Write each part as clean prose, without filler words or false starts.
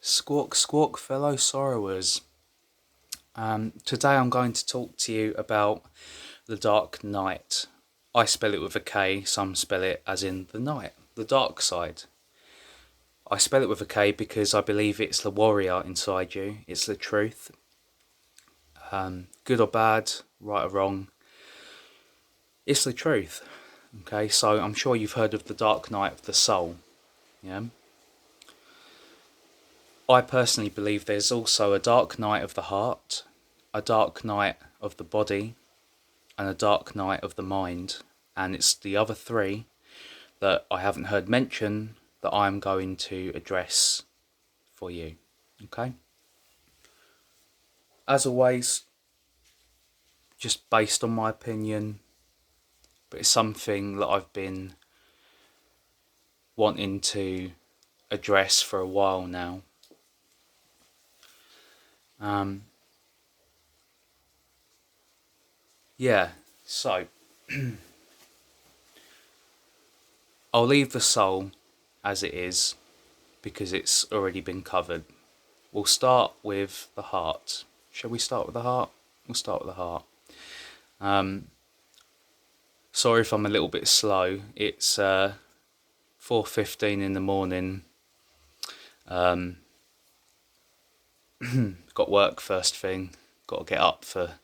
Squawk, squawk, fellow sorrowers. Today I'm going to talk to you about the Dark Knight. I spell it with a K, some spell it as in the night, the dark side. I spell it with a K because I believe it's the warrior inside you, it's the truth. Good or bad, right or wrong, it's the truth. Okay, so I'm sure you've heard of the Dark Night of the Soul. Yeah. I personally believe there's also a dark night of the heart, a dark night of the body, and a dark night of the mind. And it's the other three that I haven't heard mention that I'm going to address for you. Okay? As always, just based on my opinion, but it's something that I've been wanting to address for a while now. Yeah, so I'll leave the soul as it is because it's already been covered. We'll start with the heart. Shall we start with the heart? We'll start with the heart. Sorry if I'm a little bit slow. It's 4:15 in the morning. Got work first thing. Got to get up for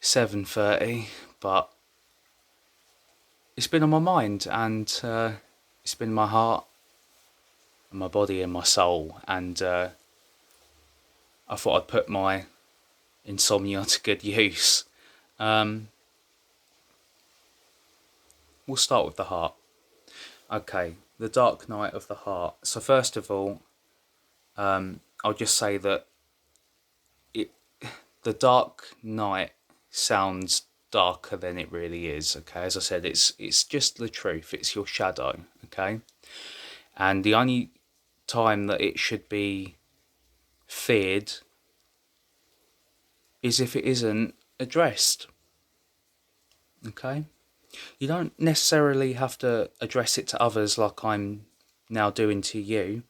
7:30, but it's been on my mind and it's been in my heart and my body and my soul, and I thought I'd put my insomnia to good use. We'll start with the heart. Okay, the dark night of the heart. So first of all, I'll just say that the dark night sounds darker than it really is. Okay, as I said, it's just the truth. It's your shadow. Okay, and the only time that it should be feared is if it isn't addressed. Okay, you don't necessarily have to address it to others like I'm now doing to you,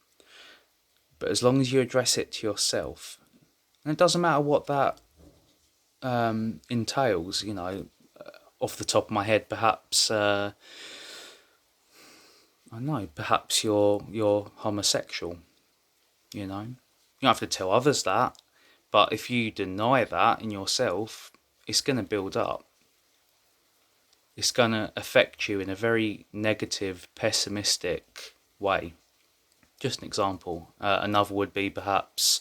but as long as you address it to yourself, and it doesn't matter what that entails, off the top of my head, perhaps I don't know, perhaps you're homosexual. You don't have to tell others that, but if you deny that in yourself, it's going to build up. It's going to affect you in a very negative, pessimistic way. Just an example. Another would be perhaps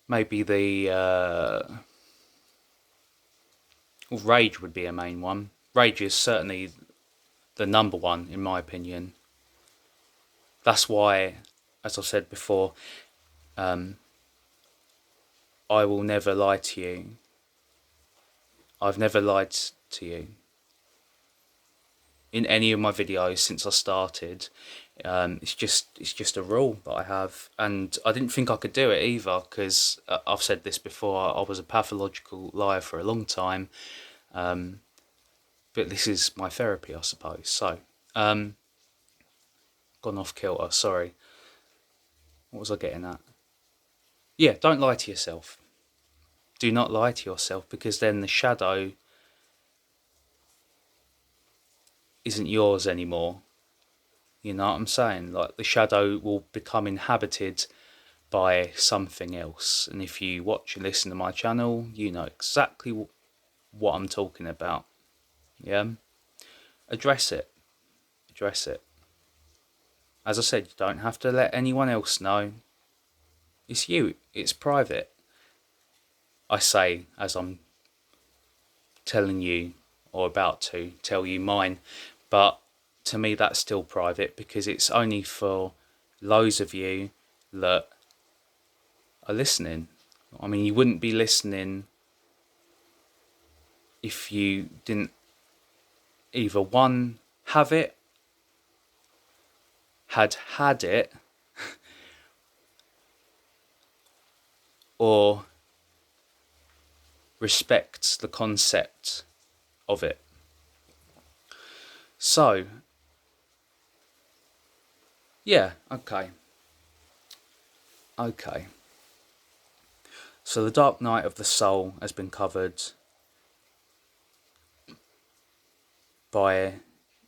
maybe rage would be a main one. Rage is certainly the number one in my opinion. That's why, as I said before, I will never lie to you. I've never lied to you in any of my videos since I started. It's just a rule that I have, and I didn't think I could do it either because I've said this before. I was a pathological liar for a long time, but this is my therapy, I suppose. So, gone off kilter. Sorry. What was I getting at? Yeah, don't lie to yourself. Do not lie to yourself, because then the shadow isn't yours anymore. You know what I'm saying? Like, the shadow will become inhabited by something else. And if you watch and listen to my channel, you know exactly what I'm talking about. Yeah? Address it. Address it. As I said, you don't have to let anyone else know. It's you. It's private. I say as I'm telling you, or about to tell you mine, but to me that's still private because it's only for those of you that are listening. I mean, you wouldn't be listening if you didn't either one, have it, had it, or respect the concept of it. So, yeah, okay. Okay. So the dark night of the soul has been covered by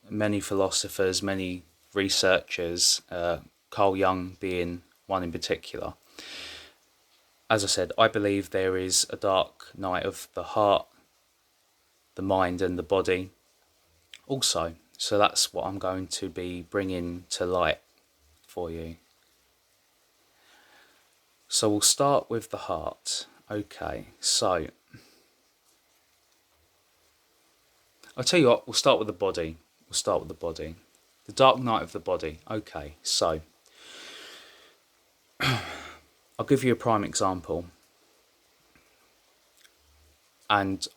many philosophers, many researchers, Carl Jung being one in particular. As I said, I believe there is a dark night of the heart, the mind, and the body also. So that's what I'm going to be bringing to light for you. So we'll start with the heart. Okay, so I'll tell you what, we'll start with the body. We'll start with the body. The dark night of the body. Okay, so I'll give you a prime example. And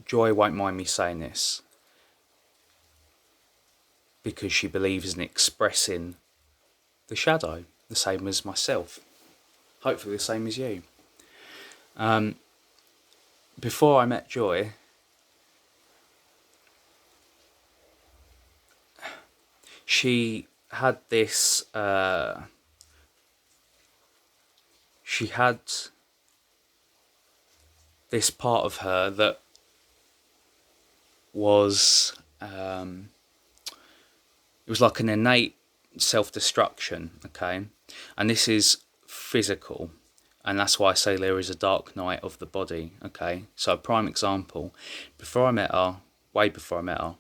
Joy won't mind me saying this, because she believes in expressing the shadow, the same as myself. Hopefully the same as you. Before I met Joy, she had this, she had this part of her that was, it was like an innate self-destruction, okay? And this is physical, and that's why I say there is a dark night of the body, okay? So a prime example, before I met her, way before I met her,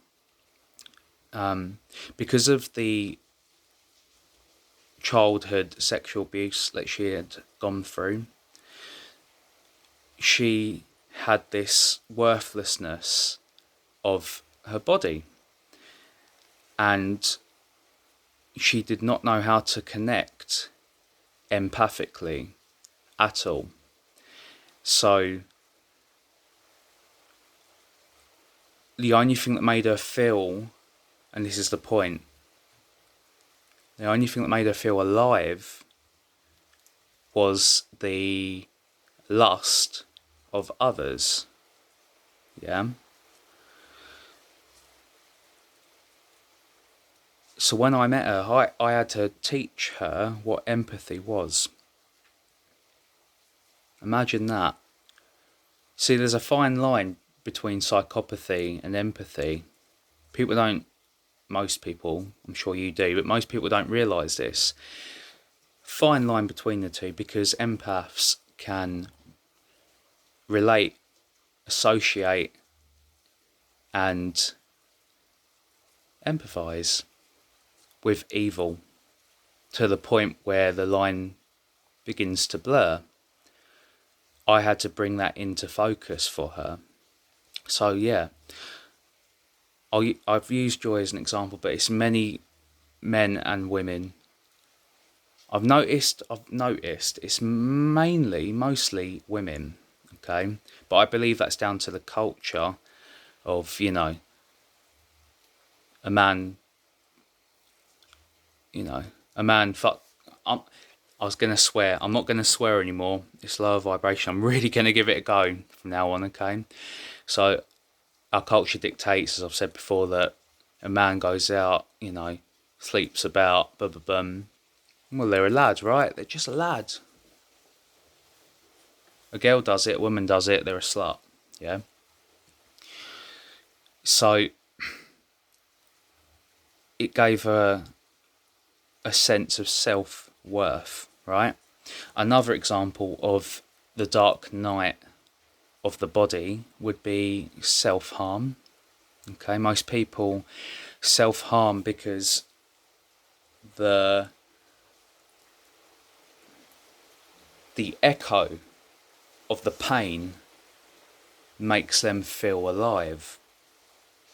because of the childhood sexual abuse that she had gone through, she had this worthlessness of her body, and she did not know how to connect empathically at all. So the only thing that made her feel, and this is the point, the only thing that made her feel alive was the lust of others. Yeah. So when I met her, I had to teach her what empathy was. Imagine that. See, there's a fine line between psychopathy and empathy. Most people, I'm sure you do, but most people don't realise this. Fine line between the two, because empaths can relate, associate, and empathise with evil to the point where the line begins to blur. I had to bring that into focus for her. So yeah, I've used Joy as an example, but it's many men and women. I've noticed it's mostly women, okay? But I believe that's down to the culture of, a man, fuck. I was going to swear. I'm not going to swear anymore. It's lower vibration. I'm really going to give it a go from now on, okay? So our culture dictates, as I've said before, that a man goes out, sleeps about, blah, blah, blah. Well, they're a lad, right? They're just a lad. A girl does it, a woman does it, they're a slut, yeah? So it gave her a sense of self-worth, right? Another example of the dark night of the body would be self-harm. Okay, most people self-harm because the echo of the pain makes them feel alive,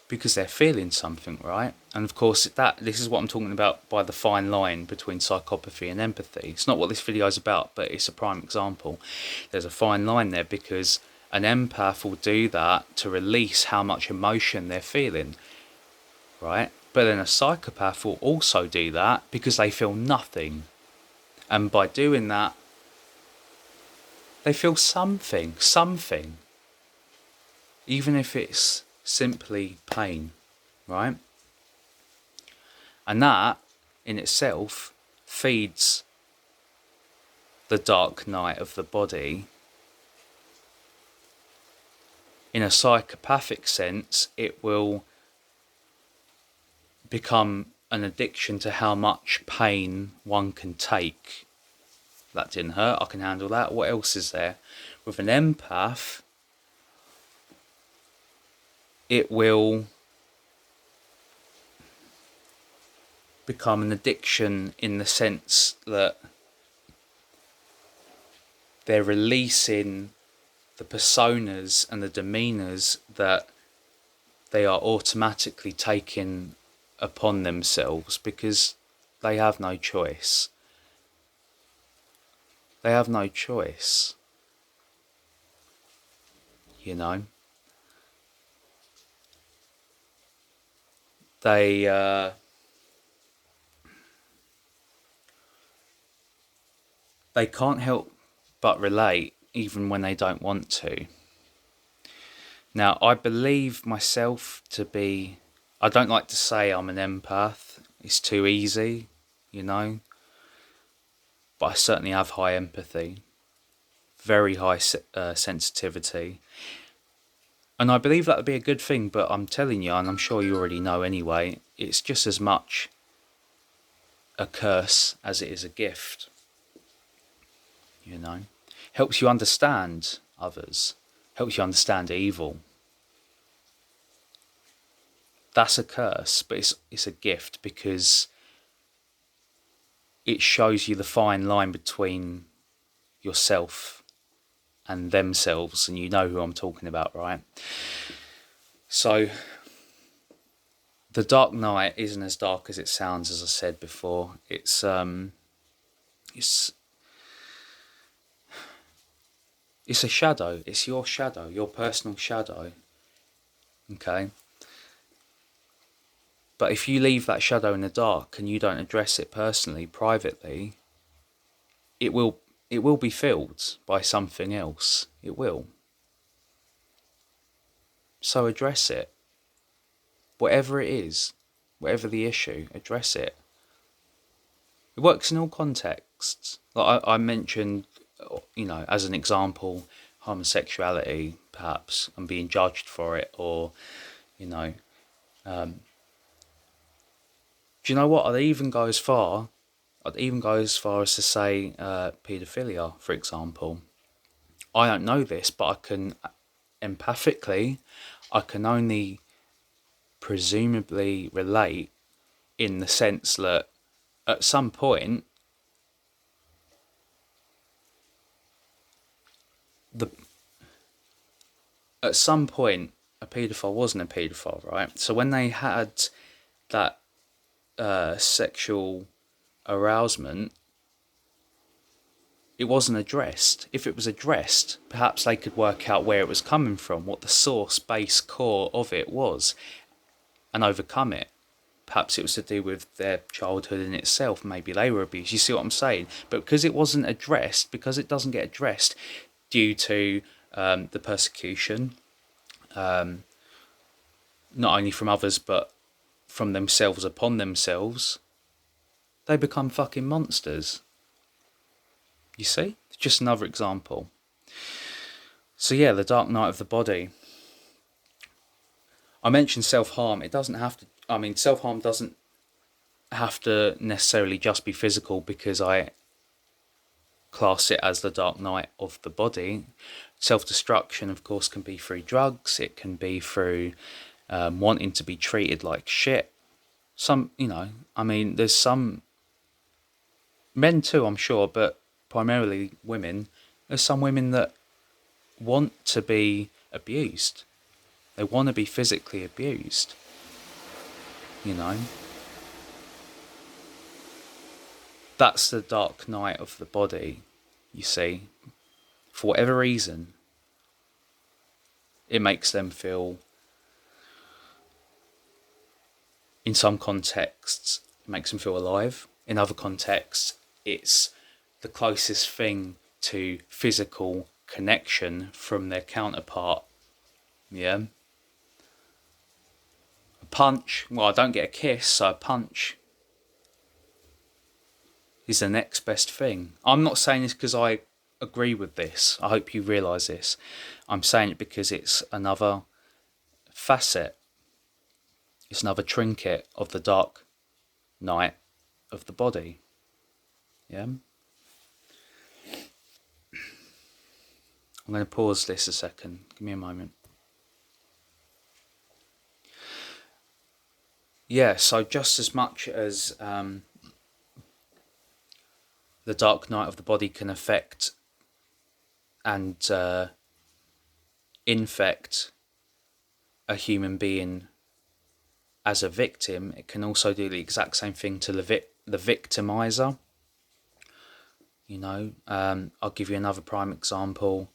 because they're feeling something, right? And of course, this is what I'm talking about by the fine line between psychopathy and empathy. It's not what this video is about, but it's a prime example. There's a fine line there, because an empath will do that to release how much emotion they're feeling, right? But then a psychopath will also do that because they feel nothing. And by doing that, they feel something. Even if it's simply pain, right? And that in itself feeds the dark night of the body. In a psychopathic sense, it will become an addiction to how much pain one can take. That didn't hurt, I can handle that. What else is there? With an empath, it will become an addiction in the sense that they're releasing the personas and the demeanours that they are automatically taking upon themselves because they have no choice. They have no choice. You know? They can't help but relate even when they don't want to. Now, I believe myself to be... I don't like to say I'm an empath. It's too easy, you know. But I certainly have high empathy. Very high sensitivity. And I believe that would be a good thing, but I'm telling you, and I'm sure you already know anyway, it's just as much a curse as it is a gift. You know? Helps you understand others. Helps you understand evil. That's a curse, but it's a gift because it shows you the fine line between yourself and themselves, and you know who I'm talking about, right? So the Dark Knight isn't as dark as it sounds, as I said before. It's a shadow. It's your shadow, your personal shadow. Okay? But if you leave that shadow in the dark and you don't address it personally, privately, it will be filled by something else. It will. So address it. Whatever it is, whatever the issue, address it. It works in all contexts. Like I mentioned, you know, as an example, homosexuality, perhaps, and being judged for it, or, you know, do you know what? I'd even go as far as to say paedophilia, for example. I don't know this, but I can empathically, I can only presumably relate in the sense that at some point a paedophile wasn't a paedophile, right? So when they had that sexual arousement, it wasn't addressed. If it was addressed, perhaps they could work out where it was coming from, what the source, base, core of it was, and overcome it. Perhaps it was to do with their childhood in itself. Maybe they were abused. You see what I'm saying? But because it wasn't addressed, because it doesn't get addressed due to the persecution, not only from others, but from themselves upon themselves, they become fucking monsters. You see? Just another example. So yeah, the dark night of the body. I mentioned self-harm. It doesn't have to... I mean, self-harm doesn't have to necessarily just be physical, because I class it as the dark night of the body. Self-destruction, of course, can be through drugs. It can be through wanting to be treated like shit. Some, you know, I mean, there's some men too, I'm sure, but primarily women. There's some women that want to be abused. They want to be physically abused. You know? That's the dark night of the body, you see. For whatever reason, it makes them feel, in some contexts, it makes them feel alive. In other contexts, it's the closest thing to physical connection from their counterpart. Yeah? A punch, well, I don't get a kiss, so a punch is the next best thing. I'm not saying this because I agree with this. I hope you realise this. I'm saying it because it's another facet. It's another trinket of the dark night of the body. Yeah? I'm going to pause this a second. Give me a moment. Yeah, so just as much as the dark night of the body can affect and infect a human being as a victim, it can also do the exact same thing to the victimizer. You know, I'll give you another prime example.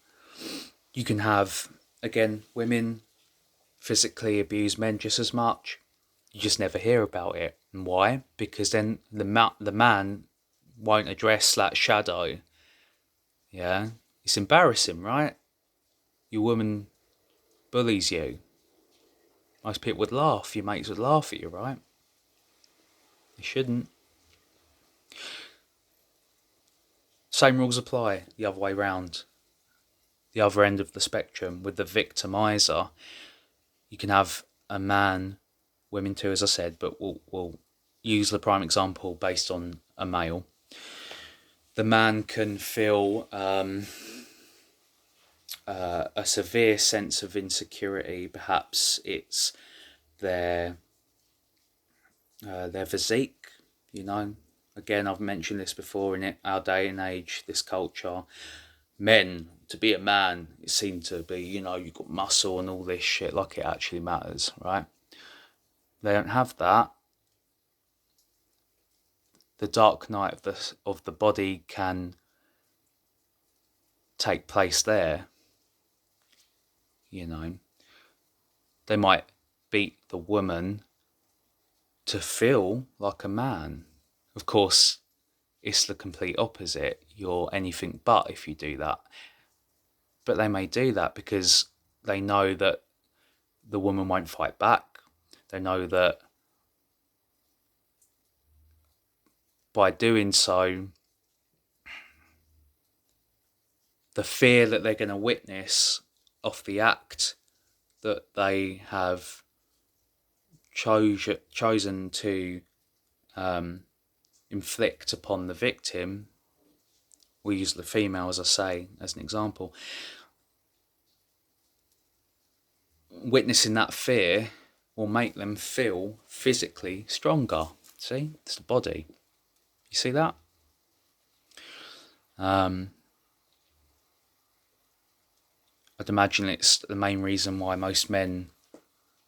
You can have, again, women physically abuse men just as much. You just never hear about it. And why? Because then the man won't address that shadow. Yeah, it's embarrassing, right? Your woman bullies you. Most people would laugh. Your mates would laugh at you, right? They shouldn't. Same rules apply the other way round. The other end of the spectrum with the victimizer. You can have a man, women too, as I said, but we'll use the prime example based on a male. The man can feel a severe sense of insecurity. Perhaps it's their physique. You know, again, I've mentioned this before. In our day and age, this culture, men, to be a man, it seemed to be, you know, you've got muscle and all this shit, like it actually matters, right? They don't have that. The dark night of the body can take place there. You know, they might beat the woman to feel like a man. Of course, it's the complete opposite. You're anything but if you do that. But they may do that because they know that the woman won't fight back. They know that by doing so, the fear that they're going to witness of the act that they have chosen to inflict upon the victim, we use the female, as I say, as an example, witnessing that fear will make them feel physically stronger. See, it's the body. You see that? I'd imagine it's the main reason why most men,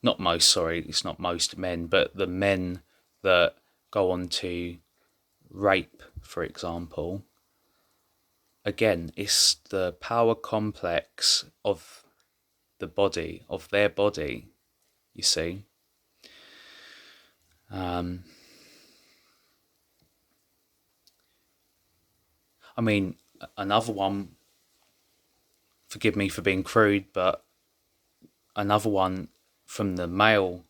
it's not most men, but the men that go on to rape, for example, again, it's the power complex of the body, of their body, you see. I mean, another one, forgive me for being crude, but another one from the male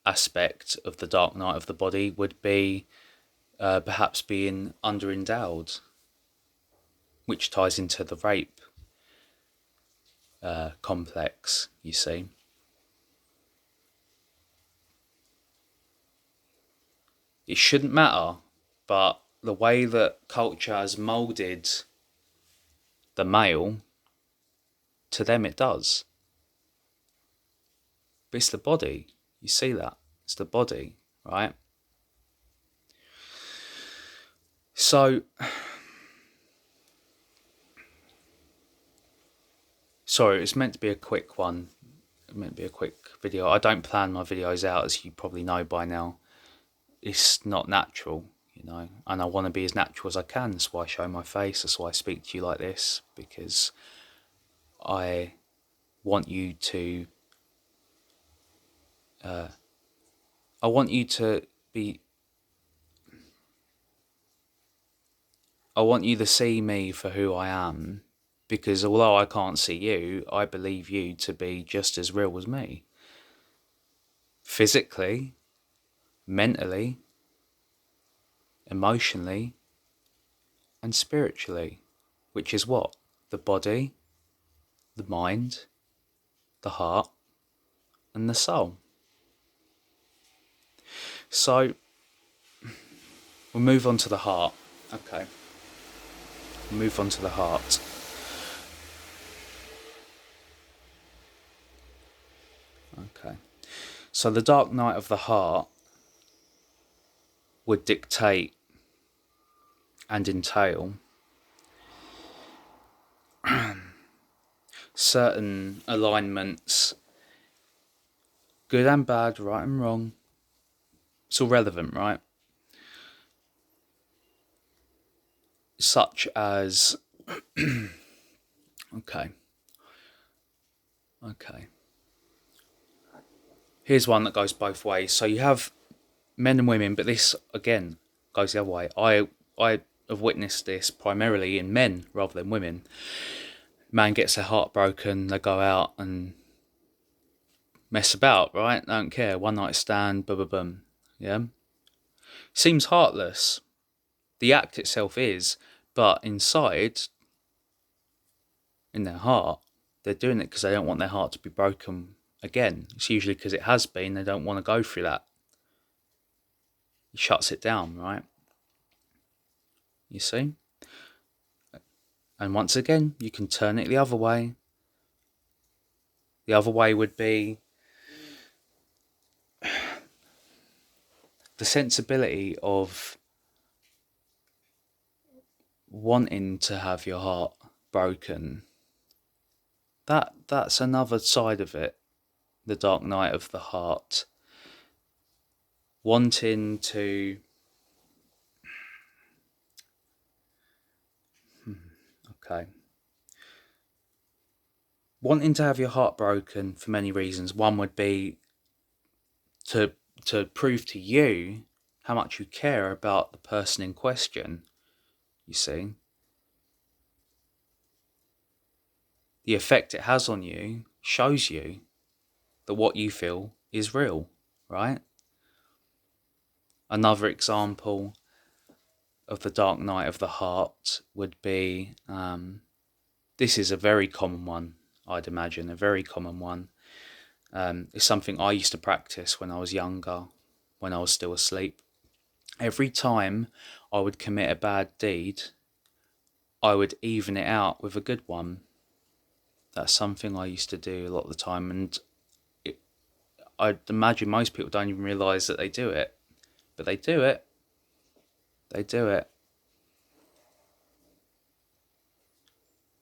aspect of the dark night of the body would be perhaps being underendowed, which ties into the rape complex, you see. It shouldn't matter, but the way that culture has moulded the male, to them it does. But it's the body. You see that? It's the body, right? So, sorry, it's meant to be a quick one. It's meant to be a quick video. I don't plan my videos out, as you probably know by now. It's not natural, you know, and I want to be as natural as I can. That's why I show my face. That's why I speak to you like this, because I want you to be, I want you to see me for who I am, because although I can't see you, I believe you to be just as real as me. Physically, mentally, emotionally, and spiritually, which is what? The body, the mind, the heart, and the soul. So we'll move on to the heart. Okay. We'll move on to the heart. Okay. So the dark night of the heart would dictate and entail certain alignments, good and bad, right and wrong. It's all relevant, right? Such as okay. Here's one that goes both ways. So you have men and women, but this again goes the other way. I have witnessed this primarily in men rather than women. Man gets their heart broken, they go out and mess about, right? Don't care. One night stand, boom, boom, boom. Yeah. Seems heartless. The act itself is, but inside, in their heart, they're doing it because they don't want their heart to be broken again. It's usually because it has been. They don't want to go through that. It shuts it down, right? You see? And once again, you can turn it the other way. The other way would be the sensibility of wanting to have your heart broken. That's another side of it. The dark night of the heart. Wanting to okay. Wanting to have your heart broken for many reasons. One would be to prove to you how much you care about the person in question, you see. The effect it has on you shows you that what you feel is real, right? Another example of the dark night of the heart would be, this is a very common one, I'd imagine, a very common one. It's something I used to practice when I was younger, when I was still asleep. Every time I would commit a bad deed, I would even it out with a good one. That's something I used to do a lot of the time, and I'd imagine most people don't even realise that they do it, but they do it. They do it.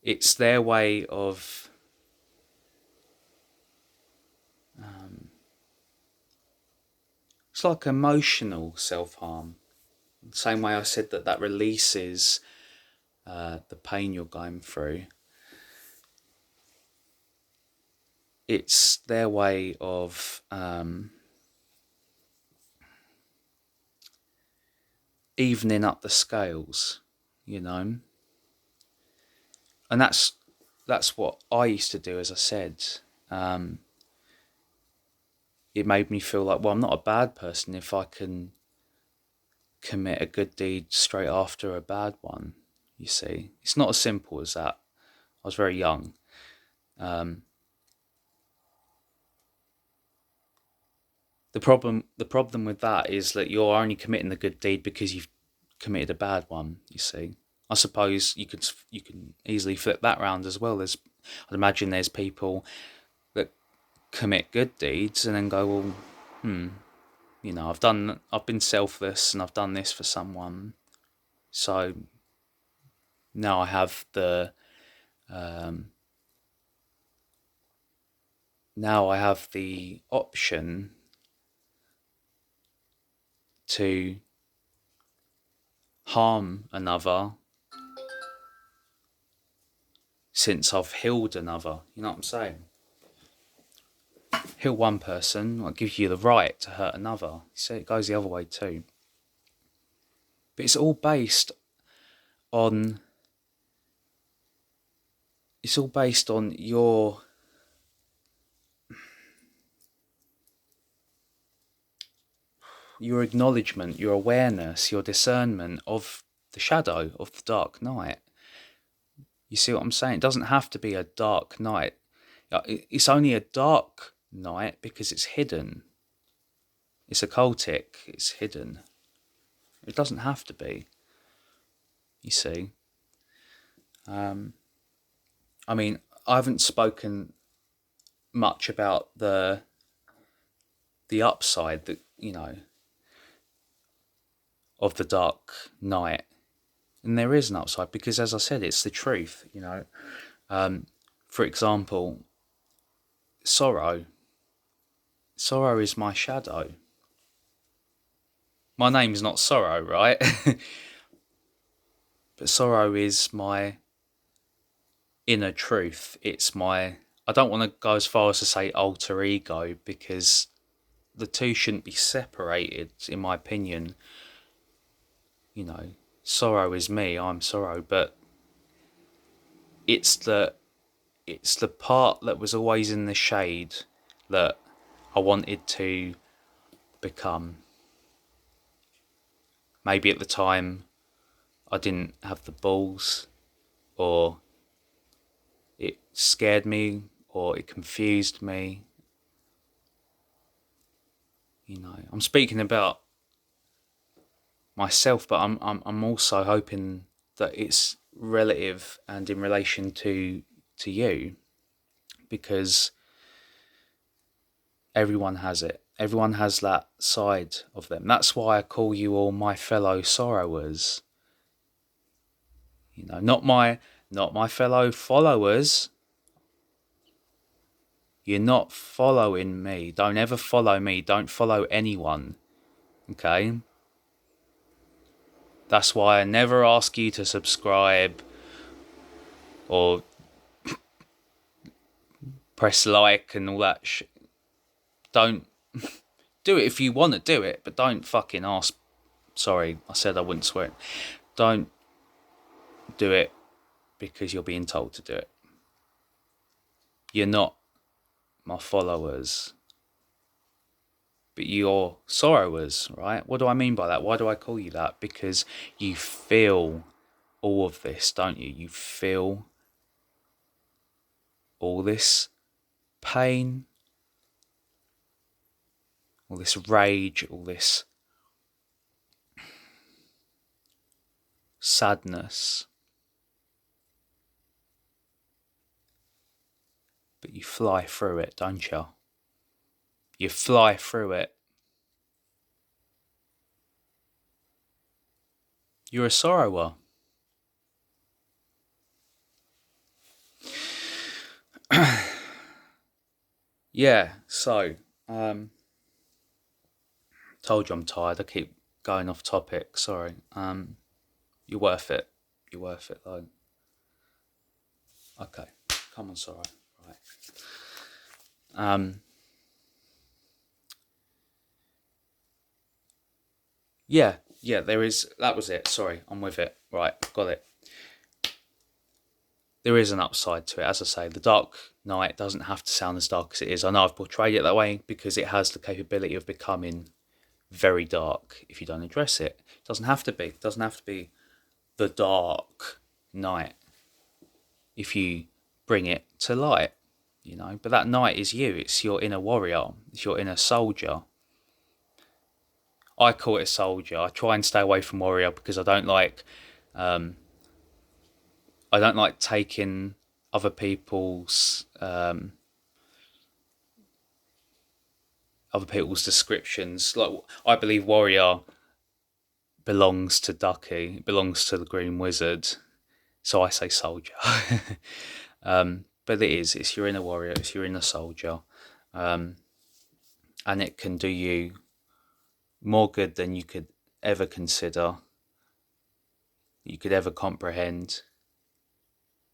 It's their way of it's like emotional self-harm. The same way I said that releases the pain you're going through. It's their way of evening up the scales, you know. And that's what I used to do, as I said. It made me feel like, well, I'm not a bad person if I can commit a good deed straight after a bad one, you see. It's not as simple as that. I was very young. The problem with that is that you're only committing the good deed because you've committed a bad one, you see. I suppose you can easily flip that round as well. I'd imagine there's people that commit good deeds and then go, well, you know, I've been selfless and I've done this for someone, so now I have the option to harm another since I've healed another. You know what I'm saying? Heal one person, it gives you the right to hurt another. So it goes the other way too. But it's all based on your acknowledgement, your awareness, your discernment of the shadow, of the dark night. You see what I'm saying? It doesn't have to be a dark night. It's only a dark night because it's hidden. It's occultic. It's hidden. It doesn't have to be. You see? I mean, I haven't spoken much about the upside that, of the dark night. And there is an upside because, as I said, it's the truth, For example, sorrow. Sorrow is my shadow. My name's not Sorrow, right? But sorrow is my inner truth. It's my... I don't want to go as far as to say alter ego, because the two shouldn't be separated, in my opinion. Sorrow is me, I'm Sorrow, but it's the part that was always in the shade that I wanted to become. Maybe at the time I didn't have the balls, or it scared me, or it confused me. I'm speaking about myself, but I'm also hoping that it's relative and in relation to you, because everyone has it. Everyone has that side of them. That's why I call you all my fellow sorrowers. Not my fellow followers. You're not following me. Don't ever follow me. Don't follow anyone. Okay? That's why I never ask you to subscribe or press like and all that shit. Don't do it if you want to do it, but don't fucking ask. Sorry, I said I wouldn't swear. Don't do it because you're being told to do it. You're not my followers, but you're sorrowers, right? What do I mean by that? Why do I call you that? Because you feel all of this, don't you? You feel all this pain, all this rage, all this sadness. But you fly through it, don't you? You fly through it. You're a sorrower. Yeah, so, told you I'm tired. I keep going off topic, sorry. You're worth it. You're worth it, though. Okay, come on, sorry. Right. Yeah, there is... That was it, sorry, I'm with it. Right, got it. There is an upside to it. As I say, the dark night doesn't have to sound as dark as it is. I know I've portrayed it that way because it has the capability of becoming very dark if you don't address it. It doesn't have to be. It doesn't have to be the dark night if you bring it to light, But that night is you. It's your inner warrior. It's your inner soldier. I call it a soldier. I try and stay away from warrior because I don't like taking other people's descriptions. Like, I believe warrior belongs to Ducky, it belongs to the Green Wizard, so I say soldier. But it's your inner warrior, it's your inner soldier, and it can do you more good than you could ever consider, you could ever comprehend.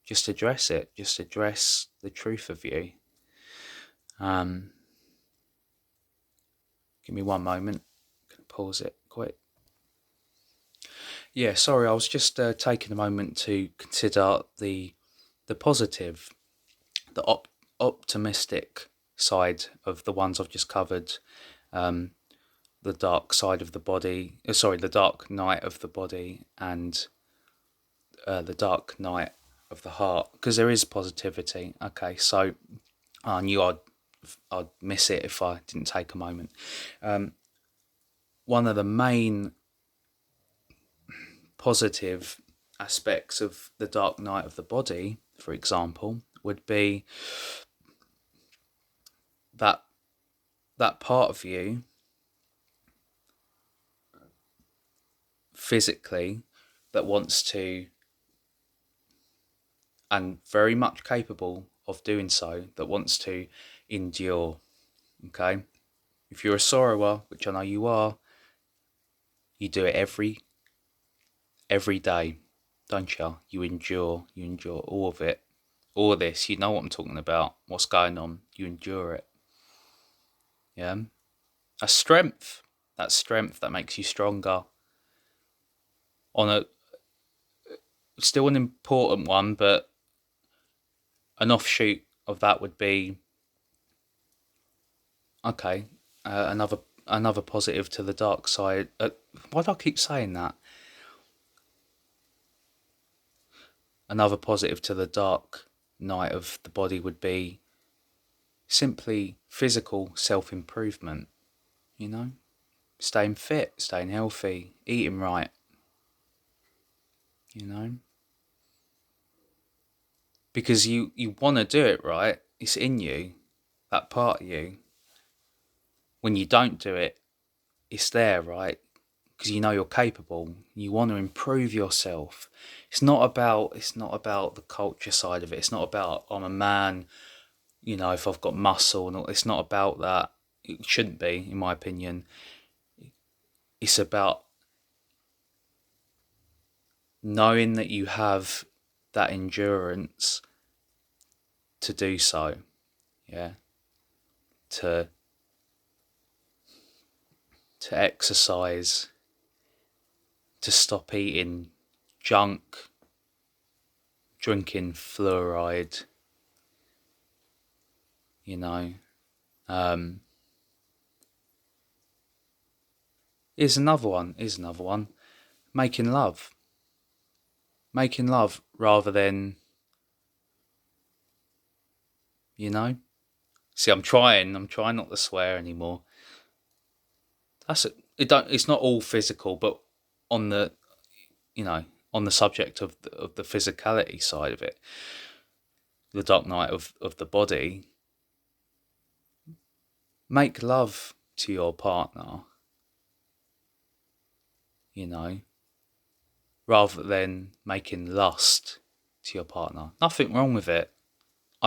Just address it. Just address the truth of you. Give me one moment. I'm going to pause it quick. Yeah, sorry, I was just taking a moment to consider the positive, the optimistic side of the ones I've just covered. the dark side of the body, the dark night of the body, and the dark night of the heart, because there is positivity. Okay, so I knew I'd miss it if I didn't take a moment. One of the main positive aspects of the dark night of the body, for example, would be that part of you physically that wants to, and very much capable of doing so, that wants to endure. Okay, if you're a sorrower, which I know you are, you do it every day, don't you? You endure all of it, all of this. You know what I'm talking about, what's going on. You endure it. Yeah, that's strength. That's strength that makes you stronger. On a still an important one, but an offshoot of that would be, okay, another positive to the dark side. Why do I keep saying that? Another positive to the dark night of the body would be simply physical self-improvement. You know, staying fit, staying healthy, eating right. You know, because you want to do it right. It's in you, that part of you. When you don't do it, it's there, right? Because you know you're capable. You want to improve yourself. It's not about the culture side of it. It's not about, I'm a man, you know, if I've got muscle and all. It's not about that. It shouldn't be, in my opinion. It's about knowing that you have that endurance to do so. Yeah. To exercise, to stop eating junk, drinking fluoride, you know. Here's another one. Making love. Making love rather than, you know. See, I'm trying not to swear anymore. It's not all physical, but on the, you know, on the subject of the physicality side of it, the dark night of the body, make love to your partner, you know, rather than making lust to your partner. Nothing wrong with it.